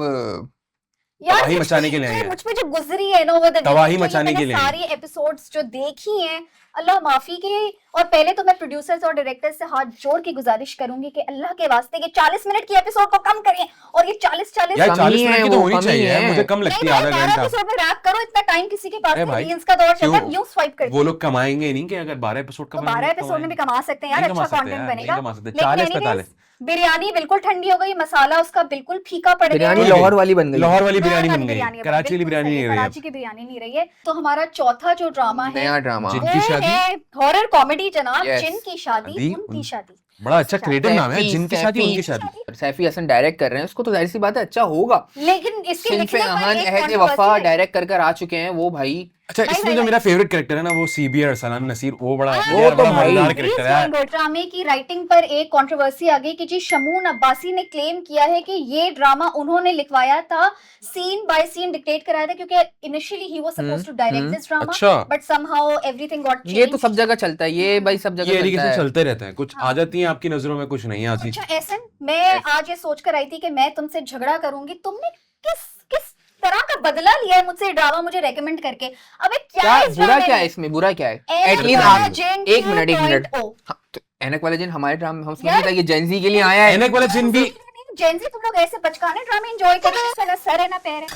[SPEAKER 1] यार
[SPEAKER 2] तबाही
[SPEAKER 1] मुझ
[SPEAKER 2] मचाने
[SPEAKER 1] पे-
[SPEAKER 2] के लिए आई
[SPEAKER 1] यार
[SPEAKER 2] है।
[SPEAKER 1] मुझ पे जो गुजरी है ना वो
[SPEAKER 2] तबाही मचाने के लिए आई है।
[SPEAKER 1] सारी एपिसोड्स जो देखी हैं, अल्लाह माफी के। और पहले तो मैं प्रोड्यूसर्स और डायरेक्टर्स से हाथ जोड़ के गुजारिश करूंगी कि अल्लाह के वास्ते ये 40 मिनट की एपिसोड को कम करिए और ये 40
[SPEAKER 2] यार
[SPEAKER 3] कमी
[SPEAKER 2] 40
[SPEAKER 3] है,
[SPEAKER 2] मिनट की तो
[SPEAKER 3] वो
[SPEAKER 2] होनी
[SPEAKER 3] कमी
[SPEAKER 2] चाहिए यार,
[SPEAKER 3] है।
[SPEAKER 2] मुझे कम लगती है आधा घंटा।
[SPEAKER 1] एपिसोड में रैप करो, इतना टाइम किसी के पास
[SPEAKER 2] अरे
[SPEAKER 1] नहीं,
[SPEAKER 2] भाई,
[SPEAKER 1] रील्स का दौर चल रहा है,
[SPEAKER 2] क्यों?
[SPEAKER 1] यूं स्वाइप करते
[SPEAKER 2] वो लोग कमाएंगे नहीं कि अगर 12 एपिसोड
[SPEAKER 1] तो
[SPEAKER 2] कमाएंगे
[SPEAKER 1] 12 एपिसोड में भी कमा सकते हैं यार,
[SPEAKER 2] नहीं कमा
[SPEAKER 1] अच्छा
[SPEAKER 2] सकते
[SPEAKER 1] कंटेंट
[SPEAKER 2] यार, नहीं
[SPEAKER 1] बनेगा।
[SPEAKER 2] कमा सकते।
[SPEAKER 1] लेकिन
[SPEAKER 2] 40-45
[SPEAKER 1] anyways, बिरयानी बिल्कुल ठंडी हो गई, मसाला उसका बिल्कुल फीका पड़ गया
[SPEAKER 3] बिरयानी
[SPEAKER 1] है।
[SPEAKER 3] लाहौर वाली बन गई।
[SPEAKER 2] लाहौर वाली
[SPEAKER 1] लाहौर
[SPEAKER 2] बिरयानी
[SPEAKER 1] वाली
[SPEAKER 2] बन गई,
[SPEAKER 1] बिरयानी है,
[SPEAKER 2] कराची वाली
[SPEAKER 1] बिल्कुल
[SPEAKER 2] बिरयानी
[SPEAKER 1] सही,
[SPEAKER 2] नहीं रही अब।
[SPEAKER 1] कराची की बिरयानी नहीं रही है। तो हमारा चौथा जो ड्रामा है
[SPEAKER 3] नया ड्रामा
[SPEAKER 2] जिनकी
[SPEAKER 1] वो
[SPEAKER 2] शादी?
[SPEAKER 1] है हॉरर कॉमेडी जनाब,
[SPEAKER 3] Yes.
[SPEAKER 1] जिनकी शादी
[SPEAKER 2] शादी,
[SPEAKER 1] उनकी शादी।
[SPEAKER 2] बड़ा अच्छा क्रिएटिव नाम है,
[SPEAKER 3] सैफी-
[SPEAKER 2] जिनकी शादी
[SPEAKER 3] सैफी-
[SPEAKER 2] उनकी शादी।
[SPEAKER 3] सैफी हसन डायरेक्ट कर रहे हैं उसको, तो जाहिर सी बात है अच्छा होगा।
[SPEAKER 1] लेकिन इसके
[SPEAKER 3] सिनफे
[SPEAKER 1] लिखने पर
[SPEAKER 3] अहन
[SPEAKER 1] एक
[SPEAKER 3] अहद
[SPEAKER 1] controversy
[SPEAKER 3] वफा
[SPEAKER 1] है।
[SPEAKER 3] डायरेक्ट कर कर आ चुके हैं वो भाई।
[SPEAKER 2] अच्छा,
[SPEAKER 1] भाई,
[SPEAKER 2] इसमें
[SPEAKER 1] भाई,
[SPEAKER 2] जो
[SPEAKER 1] भाई।
[SPEAKER 2] मेरा फेवरेट कैरेक्टर है ना वो सीबी अरसलान नसीर, वो बड़ा
[SPEAKER 1] हाँ,
[SPEAKER 2] यार
[SPEAKER 3] तो
[SPEAKER 2] बड़ा
[SPEAKER 3] भाई,
[SPEAKER 2] मजेदार
[SPEAKER 1] Please
[SPEAKER 2] कैरेक्टर है यार।
[SPEAKER 1] remember, ड्रामे की राइटिंग पर एक कंट्रोवर्सी आ गई कि जी शमून अब्बासी ने क्लेम किया है कि ये ड्रामा उन्होंने लिखवाया था, सीन बाय सीन डिक्टेट कराया था, क्योंकि initially he was supposed to direct this drama,
[SPEAKER 2] अच्छा।
[SPEAKER 1] बट समहाउ एवरीथिंग गॉट
[SPEAKER 3] ये तो सब जगह चलता है, ये भाई सब
[SPEAKER 2] ये
[SPEAKER 3] जगह
[SPEAKER 2] तरीके
[SPEAKER 3] चलता
[SPEAKER 2] से
[SPEAKER 3] है।
[SPEAKER 2] चलते रहते हैं, कुछ आ जाती हैं आपकी नजरों में, कुछ नहीं आती।
[SPEAKER 1] अच्छा एहसन, मैं आज ये सोच कर आई थी कि मैं तुमसे झगड़ा करूंगी, तुमने किस किस तरह का बदला लिया है मुझसे ड्रामा मुझे रेकमेंड करके। अबे क्या
[SPEAKER 3] क्या
[SPEAKER 1] है इस
[SPEAKER 3] बुरा
[SPEAKER 1] ड्रामे
[SPEAKER 3] क्या
[SPEAKER 1] में?
[SPEAKER 3] है इसमें, बुरा क्या है?
[SPEAKER 1] एनक
[SPEAKER 3] एटलीस्ट
[SPEAKER 1] वाला
[SPEAKER 3] आप
[SPEAKER 1] जिन
[SPEAKER 3] एक मिनट
[SPEAKER 1] 2.0
[SPEAKER 3] हाँ, तो एनक वाला जिन हमारे ड्रामा हम
[SPEAKER 1] यार,
[SPEAKER 3] समझते हैं ये जेंजी के लिए आया है।
[SPEAKER 2] एनक वाला जिन भी,
[SPEAKER 1] जेंजी तुम लोग ऐसे बचकाने ड्रामे एंजॉय करते हो जिसमें ना सर है ना पैर है।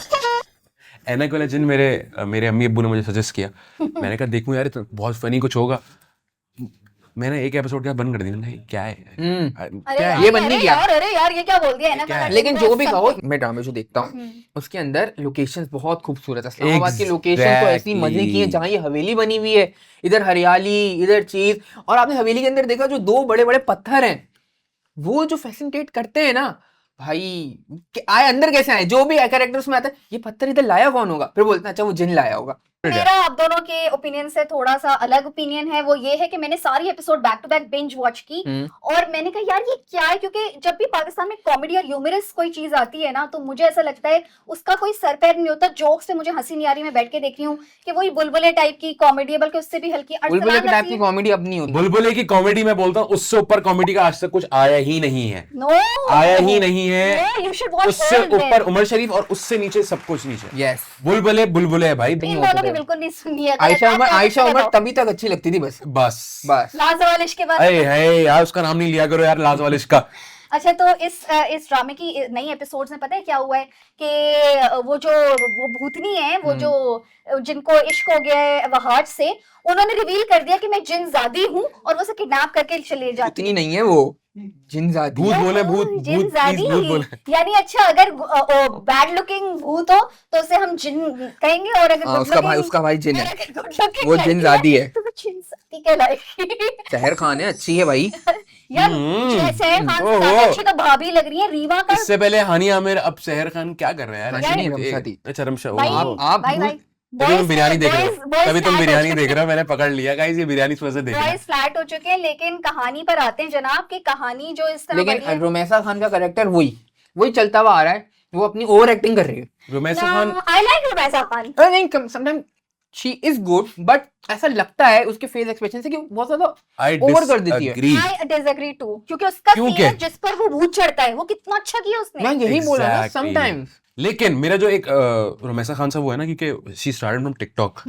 [SPEAKER 2] एनक वाला जिन मेरे अम्मी अब्बू ने मुझे सजेस्ट किया। मैंने कहा देखूं यार, इतना बहुत फनी कुछ होगा। मैंने एक एपिसोड क्या बंद कर दी, नहीं क्या है
[SPEAKER 3] हम्म।
[SPEAKER 2] क्या है
[SPEAKER 3] ये बन नहीं गया।
[SPEAKER 1] अरे यार ये क्या बोल दिया है ना
[SPEAKER 2] क्या है?
[SPEAKER 3] लेकिन जो भी कहो, मैं ड्रामे जो देखता हूँ उसके अंदर लोकेशंस बहुत खूबसूरत है। इस्लामाबाद की लोकेशन तो ऐसी मजे की है, जहाँ ये हवेली बनी हुई है, इधर हरियाली, इधर चीज। और आपने हवेली के अंदर देखा जो दो बड़े बड़े पत्थर हैं, वो जो फैसिलिटेट करते हैं ना भाई, आए अंदर कैसे आए, जो भी कैरेक्टर उसमें आता है, ये पत्थर इधर लाया कौन होगा, फिर बोलते हैं अच्छा वो जिन लाया होगा।
[SPEAKER 1] मेरा आप दोनों के ओपिनियन से थोड़ा सा अलग ओपिनियन है। वो ये है कि मैंने सारी episode back to back binge watch की और मैंने कहा यार ये क्या है, क्योंकि जब भी पाकिस्तान में कॉमेडी और ह्यूमरस कोई चीज आती है ना तो मुझे ऐसा लगता है उसका कोई सर पैर नहीं होता। जोक्स पे मुझे हंसी नहीं आ रही, मैं बैठ के देख रही हूँ कि वही बुलबुले टाइप की कॉमेडी है, बल्कि उससे भी हल्की।
[SPEAKER 3] बुलबुले टाइप की कॉमेडी अब नहीं होती।
[SPEAKER 2] बुलबुले की कॉमेडी मैं बोलता हूँ उससे ऊपर कॉमेडी का आज तक कुछ आया ही नहीं है, आया ही नहीं है।
[SPEAKER 1] यू शुड वॉच
[SPEAKER 2] उससे ऊपर उमर शरीफ और उससे नीचे सब कुछ नीचे।
[SPEAKER 3] यस,
[SPEAKER 2] बुलबुले बुलबुले है भाई।
[SPEAKER 1] इन दोनों की बिल्कुल नहीं सुनी है।
[SPEAKER 3] आयशा उमर तभी तक अच्छी लगती थी, बस
[SPEAKER 2] बस
[SPEAKER 1] लाजवालिश के बाद
[SPEAKER 2] अरे है यार, उसका नाम नहीं लिया करो यार, लाजवालिश का।
[SPEAKER 1] अच्छा तो इस ड्रामे की नई एपिसोड्स में पता है क्या हुआ है कि वो भूतनी है, वो जो जिनको इश्क हो गया है वहाज से, उन्होंने रिवील कर दिया कि मैं जिनजादी हूँ और वो उसे किडनैप करके चले जाती
[SPEAKER 3] उतनी नहीं है वो जिनजादी।
[SPEAKER 2] भूत बोले, भूत भूत
[SPEAKER 1] जिनजादी।
[SPEAKER 2] प्लीज भूत बोले।
[SPEAKER 1] यानी अच्छा अगर बैड लुकिंग भूत हो तो उसे हम जिन कहेंगे, और अगर
[SPEAKER 3] उसका भाई जिन है, वो जिनजादी है
[SPEAKER 1] तो वो जिनजादी कहलाएगी।
[SPEAKER 3] शहर खान है, अच्छी है भाई
[SPEAKER 1] यार शहर खान से ज्यादा अच्छी तो भाभी लग रही है रीवा का।
[SPEAKER 2] इससे पहले हानी आमिर, अब शहर खान क्या कर रहे हैं यार? अच्छा रमशा,
[SPEAKER 3] आप
[SPEAKER 2] तभी तुम बिरयानी देख रहे हो, तभी तुम बिरयानी देख रहे हो, मैंने पकड़ लिया गाइस ये बिरयानी इस वजह से देख रहा है।
[SPEAKER 1] बॉयज फ्लैट हो चुके हैं, लेकिन कहानी पर आते हैं जनाब की कहानी जो इस तरह
[SPEAKER 3] लेकिन रुमैसा खान का कैरेक्टर वही चलता हुआ आ रहा है, वो अपनी ओवर एक्टिंग कर रही है।
[SPEAKER 2] Rumaisa Khan,
[SPEAKER 1] I like Rumaisa Khan.
[SPEAKER 3] नहीं, sometime she is good, but ऐसा लगता है उसके फेस एक्सप्रेशन से कि बहुत ज्यादा ओवर कर देती है।
[SPEAKER 1] आई डिसएग्री टू, क्योंकि उसका सीन है जिस पर वो भूत चढ़ता है, वो कितना अच्छा किया उसने।
[SPEAKER 3] मैं यही बोल रहा हूं समटाइम्स।
[SPEAKER 2] लेकिन मेरा जो एक रुमैसा खान साहब वो है ना, क्योंकि she started from TikTok,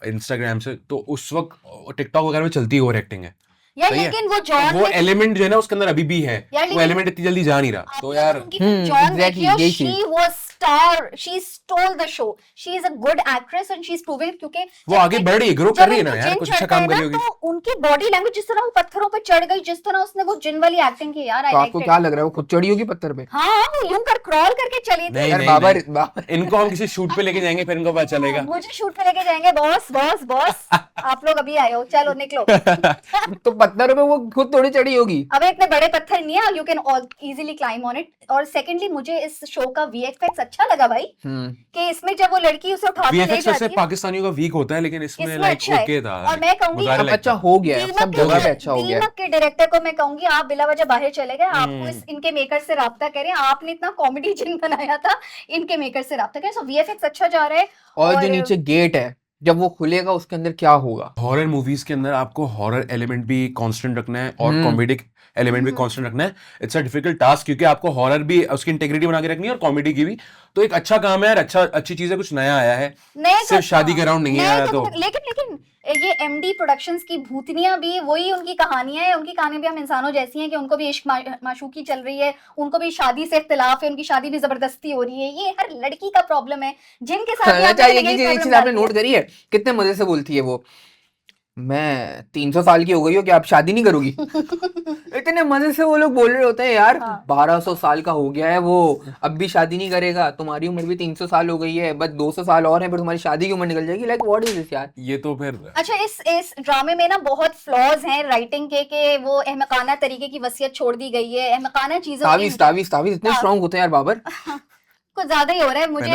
[SPEAKER 2] Instagram से, तो उस वक्त टिकटॉक वगैरह में चलती ओवर एक्टिंग है
[SPEAKER 1] यार, लेकिन वो
[SPEAKER 2] एलिमेंट जो है ना उसके अंदर अभी भी है, वो एलिमेंट इतनी जल्दी जा नहीं रहा। तो यार
[SPEAKER 1] जॉन देखिए, she was star, she stole the show, she is a good actress and she is proving, क्योंकि
[SPEAKER 2] वो आगे बढ़ रही है, ग्रो कर रही है ना यार, कुछ अच्छा काम कर रही होगी।
[SPEAKER 1] तो उनकी बॉडी लैंग्वेज, जिस तरह वो पत्थरों पे चढ़ गई, जिस तरह उसने वो जिन वाली एक्टिंग की यार,
[SPEAKER 3] आपको क्या लग रहा है वो खुद चढ़ी होगी पत्थर पे?
[SPEAKER 1] हाँ, वो यूं कर क्रॉल करके चली थी
[SPEAKER 3] यार। बाबर
[SPEAKER 2] इनको हम किसी शूट पे लेके जाएंगे, फिर इनको पता चलेगा।
[SPEAKER 1] मुझे शूट पे लेके जाएंगे बॉस बॉस बॉस। आप लोग अभी आए हो, चलो निकलो।
[SPEAKER 3] तो पत्थरों पे वो खुद थोड़ी चढ़ी होगी।
[SPEAKER 1] अब इतने बड़े पत्थर नहीं है, you can easily climb on it. और सेकंडली मुझे इस शो का वीएफएक्स अच्छा लगा भाई, कि इसमें जब वो लड़की उसे उठा के ले जाती है,
[SPEAKER 2] पाकिस्तानियों का वीक होता है, लेकिन इसमें लाइक
[SPEAKER 1] अच्छा
[SPEAKER 2] ओके था।
[SPEAKER 1] और मैं कहूंगी
[SPEAKER 3] अच्छा हो गया है, सब जगह पे अच्छा हो गया है।
[SPEAKER 1] दीमक के डायरेक्टर को मैं कहूंगी आप बिला वजह बाहर चले गए, आपको इनके मेकर से राब्ता करें, आपने इतना कॉमेडी जिन बनाया था, इनके मेकर से राब्ता करें। सो वीएफएक्स अच्छा जा रहा है।
[SPEAKER 3] और जो नीचे गेट है, जब वो खुलेगा उसके अंदर क्या होगा।
[SPEAKER 2] हॉरर मूवीज के अंदर आपको हॉरर एलिमेंट भी कांस्टेंट रखना है और कॉमेडिक एलिमेंट भी कांस्टेंट रखना है। इट्स अ डिफिकल्ट टास्क, क्योंकि आपको हॉरर भी उसकी इंटेग्रिटी बना के रखनी है और कॉमेडी की भी। तो एक अच्छा काम है यार, अच्छी चीज है, कुछ नया आया है, सिर्फ शादी के राउंड नहीं आया। तो
[SPEAKER 1] लेकिन ये एमडी प्रोडक्शंस की भूतनियां भी वही उनकी कहानियां है, उनकी कहानी भी हम इंसानों जैसी हैं कि उनको भी इश्क माशूकी चल रही है, उनको भी शादी से इख्तिलाफ है, उनकी शादी भी जबरदस्ती हो रही है। ये हर लड़की का प्रॉब्लम है जिनके साथ
[SPEAKER 3] एक चीज आपने नोट करी है, कितने मजे से बोलती है वो, मैं 300 साल की हो गई हो, क्या आप शादी नहीं करोगी? इतने मजे से वो लोग बोल रहे होते हैं यार। 1200 साल का हो गया है वो, अब भी शादी नहीं करेगा, तुम्हारी उम्र भी 300 साल हो गई है, बस 200 साल और है, फिर तुम्हारी शादी की उम्र निकल जाएगी। लाइक व्हाट इज दिस यार?
[SPEAKER 2] ये तो फिर
[SPEAKER 1] अच्छा, इस ड्रामे में ना बहुत फ्लॉज हैं राइटिंग के वो अहमकाना तरीके की वसीयत छोड़ दी गई है, अहमकाना चीजों
[SPEAKER 3] तावीज़ इतने स्ट्रांग होते हैं यार बाबर।
[SPEAKER 1] कुछ ज्यादा ही हो रहा है। मुझे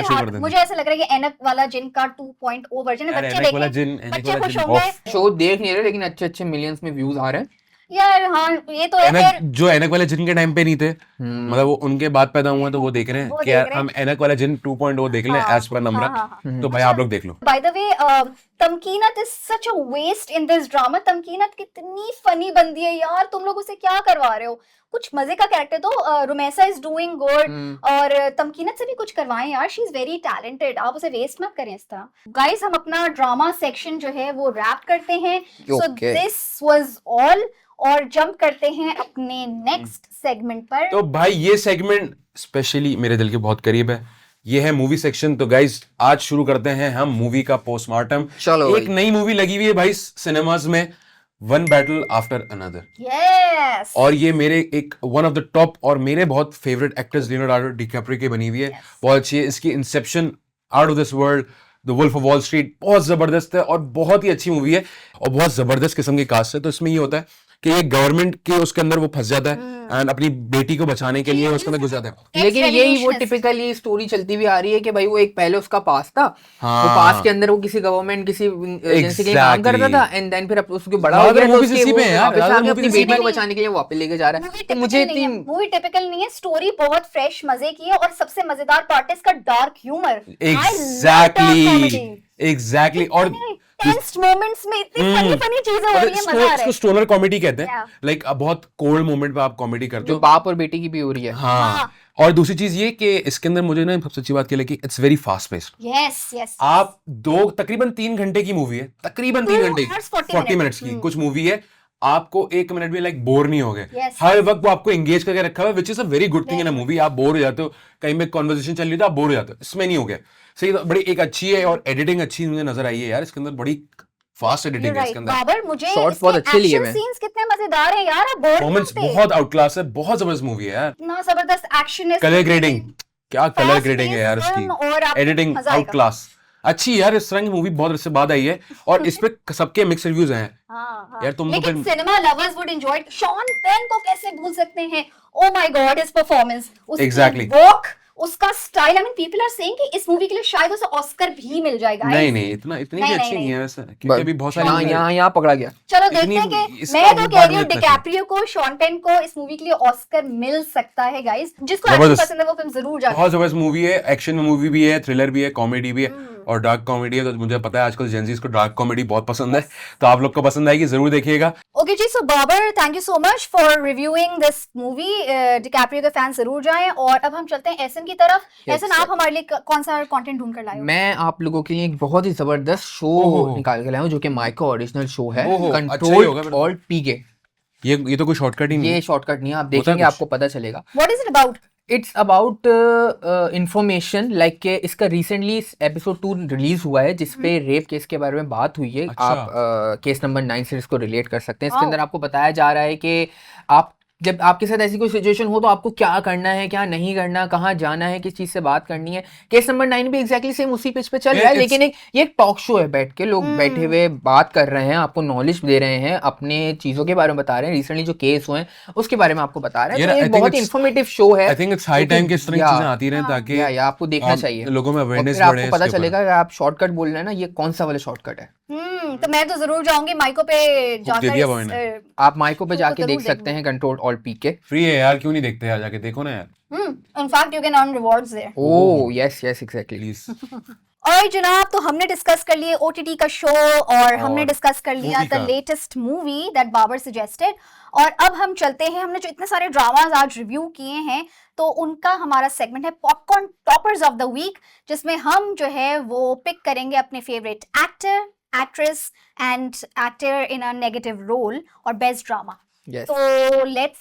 [SPEAKER 1] ऐसा लग रहा है कि एनक वाला जिन का 2.0 वर्जन है। बच्चे खुश होंगे।
[SPEAKER 3] शो देख नहीं रहे, लेकिन अच्छे मिलियंस में व्यूज आ रहे हैं
[SPEAKER 1] यार। हाँ, ये तो है।
[SPEAKER 2] जो एनक वाले जिन के टाइम पे नहीं थे, मतलब वो उनके बाद पैदा हुए, तो वो देख रहे हैं कि यार हम एनक वाला जिन 2.0 देख लें एज पर नम्रा। तो भाई आप लोग देख लो।
[SPEAKER 1] By the way, Tamkinat is such a waste in this drama. Tamkinat कितनी फनी बंदी है यार, तुम लोग उसे क्या करवा रहे हो? कुछ मजे का कैरेक्टर दो। रुमैसा इज डूइंग गुड, और तमकीनत से भी कुछ करवाएं यार, शी इज वेरी टैलेंटेड। आप उसे वेस्ट मत करें इस तरह। गाइस, हम अपना ड्रामा सेक्शन जो है वो रैप करते हैं। सो दिस वाज ऑल, और जंप करते हैं अपने नेक्स्ट सेगमेंट पर।
[SPEAKER 2] तो भाई ये सेगमेंट स्पेशली मेरे दिल के बहुत करीब है, ये है मूवी सेक्शन। तो गाइस आज शुरू करते हैं हम मूवी का पोस्टमार्टम।
[SPEAKER 3] चलो,
[SPEAKER 2] एक नई मूवी लगी हुई है भाई सिनेमाज में, one battle after another.
[SPEAKER 1] Yes
[SPEAKER 2] और ये मेरे एक वन ऑफ द टॉप और मेरे बहुत फेवरेट एक्टर्स लियोनार्डो डिकैप्रियो की बनी हुई है। बहुत अच्छी है। इसकी Inception, out of this world, the Wolf of Wall Street बहुत जबरदस्त है और बहुत ही अच्छी मूवी है और बहुत जबरदस्त किस्म की कास्ट है। तो इसमें ये होता है कि ये गवर्नमेंट के उसके अंदर वो फंस जाता है एंड अपनी बेटी को बचाने के लिए उसके अंदर घुस जाता है।
[SPEAKER 3] लेकिन यही वो टिपिकली स्टोरी चलती हुई आ रही है कि भाई वो एक पहले उसका पास था, वो पास के अंदर वो किसी गवर्नमेंट किसी एजेंसी के लिए काम करता था एंड देन फिर उसको बड़ा हो गया तो उसके वो वापस आके अपनी बेटी को बचाने के लिए वापस लेके जा रहा है। तो मुझे इतनी
[SPEAKER 1] मूवी टिपिकल नहीं है, स्टोरी बहुत फ्रेश मजे की है और सबसे मजेदार पार्ट है इसका डार्क ह्यूमर।
[SPEAKER 2] एग्जैक्टली और
[SPEAKER 1] टेंस्ड मोमेंट्स में इतनी फनी फनी चीजें हो रही है, मजा आ रहा
[SPEAKER 2] इसको
[SPEAKER 1] है।
[SPEAKER 2] स्टोनर कॉमेडी कहते हैं। लाइक बहुत कोल्ड मोमेंट पे आप कॉमेडी करते
[SPEAKER 3] जो
[SPEAKER 2] हो।
[SPEAKER 3] बाप और बेटी की भी हो रही है।
[SPEAKER 2] हाँ। और दूसरी चीज ये कि इसके अंदर मुझे ना सबसे अच्छी बात क्या लगी, it's very fast paced.
[SPEAKER 1] Yes yes
[SPEAKER 2] आप तकरीबन 3 घंटे की मूवी है, तकरीबन 3 घंटे 40 मिनट्स की कुछ मूवी है, आपको 1 मिनट भी लाइक बोर नहीं हो गए।
[SPEAKER 1] Yes.
[SPEAKER 2] हर वक्त वो आपको एंगेज करके रखा हुआ है, which is a very good thing in a movie. आप बोर हो जाते हो, कहीं में कॉन्वर्सेशन चल रही है तो आप बोर हो जाते हो, इसमें नहीं हो गया। सही तो बड़ी एक अच्छी है और एडिटिंग अच्छी मुझे नजर आई है यार इसके अंदर, बड़ी फास्ट एडिटिंग है इसके अंदर।
[SPEAKER 1] बाबर मुझे
[SPEAKER 3] Shots बहुत अच्छे लिए
[SPEAKER 1] एक्शन
[SPEAKER 3] हुए हैं।
[SPEAKER 1] सीन्स कितने मजेदार हैं यार, आप बोर नहीं
[SPEAKER 2] परफॉर्मेंस
[SPEAKER 1] होते।
[SPEAKER 2] बहुत आउट क्लास है, बहुत जबरदस्त मूवी है यार।
[SPEAKER 1] इतना जबरदस्त एक्शन है,
[SPEAKER 2] कलर ग्रेडिंग, क्या कलर
[SPEAKER 1] Fast
[SPEAKER 2] ग्रेडिंग है यार
[SPEAKER 1] paced film और
[SPEAKER 2] उसकी,
[SPEAKER 1] आपको
[SPEAKER 2] एडिटिंग
[SPEAKER 1] मजा
[SPEAKER 2] आउट
[SPEAKER 1] आएगा।
[SPEAKER 2] क्लास अच्छी यार। इस तरह की मूवी बहुत इससे बाद आई है और इस पे सबके मिक्स रिव्यूज हैं।
[SPEAKER 1] हाँ।
[SPEAKER 2] यार तुम तो
[SPEAKER 1] लेकिन
[SPEAKER 2] फिर
[SPEAKER 1] cinema lovers would enjoy it. Sean Penn को कैसे भूल सकते हैं? Oh my God, his performance, उसकी
[SPEAKER 2] Exactly.
[SPEAKER 1] वॉक, उसका style. I mean people are saying कि इस मूवी के लिए शायद उसे ऑस्कर भी मिल जाएगा।
[SPEAKER 2] नहीं इतनी भी
[SPEAKER 1] नहीं,
[SPEAKER 2] अच्छी
[SPEAKER 1] नहीं,
[SPEAKER 2] नहीं है वैसे, क्योंकि अभी बहुत सारी
[SPEAKER 3] यहाँ पकड़ा गया।
[SPEAKER 1] चलो
[SPEAKER 2] इतनी-
[SPEAKER 1] देखते हैं कि
[SPEAKER 2] इसका
[SPEAKER 1] मैं तो
[SPEAKER 2] बाद
[SPEAKER 1] कह रही हूँ
[SPEAKER 2] में इतना
[SPEAKER 1] डिकैप्रियो को, शॉन पेन को इस मूवी के लिए ऑस्कर मिल सकता है गाइस। जिसको एक्शन
[SPEAKER 2] जबरदस्त।
[SPEAKER 1] पसंद है वो फिल्म जरूर जाए।
[SPEAKER 2] बहुत जबरदस्त मूवी है, एक्शन मूवी भी है, थ्रिलर भी है, कॉमेडी भी है और डार्क कॉमेडी है। तो मुझे पता है आजकल जेनजीज को डार्क कॉमेडी बहुत पसंद है, तो आप लोग को पसंद आएगी, जरूर देखिएगा।
[SPEAKER 1] ओके जी, so Babar thank you so much for reviewing this movie. DiCaprio के फैन जरूर जाएं। और अब हम चलते हैं एहसन की तरफ। एहसन, आप हमारे लिए कौन सा कंटेंट ढूंढ कर लाए हो?
[SPEAKER 3] मैं आप लोगों के लिए एक बहुत ही जबरदस्त शो
[SPEAKER 2] ओहो।
[SPEAKER 3] निकाल के लाया हूँ जो कि माइको ओरिजिनल शो है,
[SPEAKER 2] ओहो, अच्छा ही
[SPEAKER 3] कंट्रोल
[SPEAKER 2] होगा फिर।
[SPEAKER 3] और पीके।
[SPEAKER 2] ये तो कोई शॉर्टकट ही नहीं
[SPEAKER 3] ये
[SPEAKER 2] है।
[SPEAKER 3] शॉर्टकट नहीं है, आप
[SPEAKER 2] होता है
[SPEAKER 3] देखेंगे
[SPEAKER 2] कुछ?
[SPEAKER 3] आपको पता चलेगा।
[SPEAKER 1] What is it about?
[SPEAKER 3] It's about information like के इसका रिसेंटली एपिसोड 2 रिलीज हुआ है जिसपे रेप केस के बारे में बात हुई है।
[SPEAKER 2] अच्छा।
[SPEAKER 3] आप केस नंबर 9 से इसको रिलेट कर सकते हैं। इसके
[SPEAKER 1] Wow.
[SPEAKER 3] अंदर आपको बताया जा रहा है कि आप जब आपके साथ ऐसी कोई सिचुएशन हो तो आपको क्या करना है, क्या नहीं करना, कहाँ जाना है, किस चीज से बात करनी है। केस नंबर 9 भी एग्जैक्टली सेम उसी पेज पे चल रहा है, लेकिन ये एक टॉक शो है, बैठ के लोग बैठे हुए बात कर रहे हैं, आपको नॉलेज दे रहे हैं, अपने चीजों के बारे में बता रहे हैं, रिसेंटली जो केस हुए हैं उसके बारे में आपको बता रहे हैं।
[SPEAKER 2] यार,
[SPEAKER 3] तो
[SPEAKER 2] I
[SPEAKER 3] ये
[SPEAKER 2] think
[SPEAKER 3] बहुत
[SPEAKER 2] it's-
[SPEAKER 3] इंफॉर्मेटिव शो है।
[SPEAKER 2] I think it's high time कि इस तरह की
[SPEAKER 3] या-
[SPEAKER 2] चीजें आती रहें ताकि
[SPEAKER 3] या आपको देखना चाहिए,
[SPEAKER 2] लोगों में
[SPEAKER 3] और
[SPEAKER 2] अवेयरनेस
[SPEAKER 3] फिर
[SPEAKER 2] बढ़े
[SPEAKER 3] आपको पता
[SPEAKER 2] इसके ऊपर।
[SPEAKER 3] चलेगा कि आप शॉर्टकट बोल रहे हैं ना, ये कौन सा वाला शॉर्टकट है।
[SPEAKER 1] तो मैं तो जरूर जाऊंगी माइको पे जाकर
[SPEAKER 2] दिया बॉय ने।
[SPEAKER 3] आप माइको पे
[SPEAKER 1] तो
[SPEAKER 3] जाके
[SPEAKER 1] जरूर
[SPEAKER 3] देख सकते
[SPEAKER 1] देखूंगी।
[SPEAKER 3] हैं कंट्रोल और पीके।
[SPEAKER 2] फ्री है यार, क्यों नहीं देखते यार, जाके देखो ना यार
[SPEAKER 1] in fact you can earn rewards there.
[SPEAKER 3] Oh yes yes exactly.
[SPEAKER 2] Please.
[SPEAKER 1] और जनाब, तो हमने डिस्कस कर लिए ओटीटी का शो और हमने डिस्कस कर लिया
[SPEAKER 2] movie
[SPEAKER 1] द
[SPEAKER 2] का।
[SPEAKER 1] Latest movie that Babar suggested. और अब हम चलते हैं, हमने जो इतने सारे ड्रामाज आज रिव्यू किए हैं तो उनका हमारा सेगमेंट है popcorn toppers of the week, जिसमें हम जो है वो पिक करेंगे अपने favourite actor, actress and actor in a negative role और बेस्ट ड्रामा।
[SPEAKER 3] यस
[SPEAKER 1] तो let's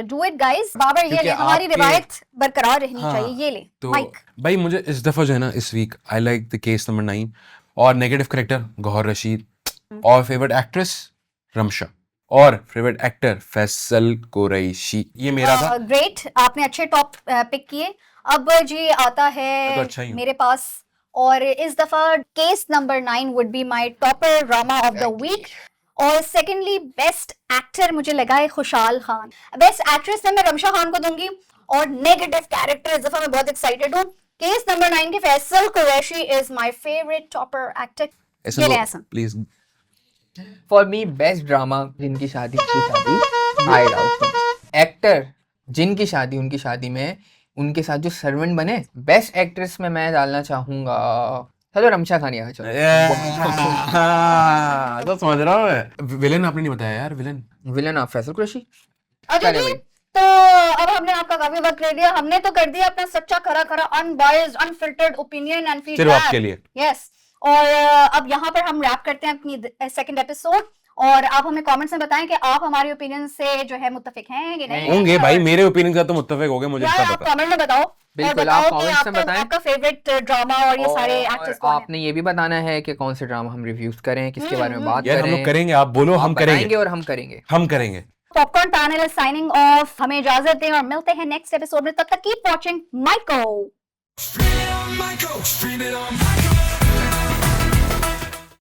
[SPEAKER 1] do it guys. Babar, ये
[SPEAKER 2] क्योंकि
[SPEAKER 1] ले, हमारी
[SPEAKER 2] आपके-
[SPEAKER 1] रिवायत बरकरार रहनी
[SPEAKER 2] हाँ,
[SPEAKER 1] चाहिए। ये ले
[SPEAKER 2] तो
[SPEAKER 1] माइक।
[SPEAKER 2] भाई मुझे इस दफा जो है ना, इस week I like the case number 9 और नेगेटिव करेक्टर गौहर रशीद और फेवरेट एक्ट्रेस रमशा और फेवरेट एक्टर फैसल कुरैशी। ये मेरा था।
[SPEAKER 1] ग्रेट, आपने अच्छे टॉप पिक किए। अब जी आता
[SPEAKER 2] मैं तो अच्छा ही
[SPEAKER 1] है
[SPEAKER 2] हूँ।
[SPEAKER 1] मेरे पास, और इस दफा case number 9 would be my topper drama of the week. और सेकेंडली बेस्ट एक्टर मुझे लगा है खुशाल खान। बेस्ट एक्ट्रेस में मैं रमशा खान को दूंगी और नेगेटिव कैरेक्टर इस दफा मैं बहुत एक्साइटेड हूँ। केस नंबर 9 के Faisal Qureshi is my favourite topper actor. ये ले ऐसा।
[SPEAKER 2] Please.
[SPEAKER 3] For me best drama जिनकी शादी हाइड आउट। एक्टर जिनकी शादी उनकी शादी में उनके साथ जो सर्वेंट बने, बेस्ट एक्ट्रेस में मैं डालना चाहूंगा, चलो रमशा खान यहाँ चलो।
[SPEAKER 2] तो समझ रहा हूँ मैं। विलन आपने नहीं बताया यार, villain.
[SPEAKER 3] Villain of Faisal Qureshi.
[SPEAKER 1] अच्छा
[SPEAKER 3] चले
[SPEAKER 1] जी,
[SPEAKER 3] भाई।
[SPEAKER 1] तो अब हमने आपका काफी वक्त ले लिया। हमने तो कर दिया अपना सच्चा खरा खरा अनबायस्ड अनफिल्टर्ड ओपिनियन एंड
[SPEAKER 2] सिर्फ
[SPEAKER 1] फीडबैक
[SPEAKER 2] आपके लिए।
[SPEAKER 1] यस। और अब यहाँ पर हम रैप करते हैं अपनी सेकंड एपिसोड। और आप हमें कमेंट्स में बताएं कि आप हमारे ओपिनियन से जो है मुत्तफिक हैं कि नहीं।
[SPEAKER 2] होंगे भाई, मेरे ओपिनियन का तो मुत्तफिक हो गए, मुझे
[SPEAKER 1] यार
[SPEAKER 2] इतना
[SPEAKER 1] आप
[SPEAKER 2] पता है।
[SPEAKER 1] कमेंट में बताओ
[SPEAKER 3] बिल्कुल, आप
[SPEAKER 1] बताओ कि
[SPEAKER 3] कमेंट्स में
[SPEAKER 1] आपका
[SPEAKER 3] बताएं।
[SPEAKER 1] आपका फेवरेट ड्रामा और ये सारे
[SPEAKER 3] और
[SPEAKER 1] एक्टर्स कौन हैं?
[SPEAKER 3] आपने ये भी बताना है कि कौन से ड्रामा हम रिव्यूज करें, किसके बारे में बात
[SPEAKER 2] यार हम लोग
[SPEAKER 3] करें।
[SPEAKER 2] करेंगे, आप बोलो,
[SPEAKER 3] आप
[SPEAKER 2] हम करेंगे,
[SPEAKER 3] बताएंगे और हम करेंगे।
[SPEAKER 2] हम करेंगे।
[SPEAKER 1] Popcorn panel is signing off, हमें इजाजत दें और मिलते हैं नेक्स्ट एपिसोड में, तब तक कीप वॉचिंग माइको।
[SPEAKER 4] Stream it on Michael, stream it on Michael.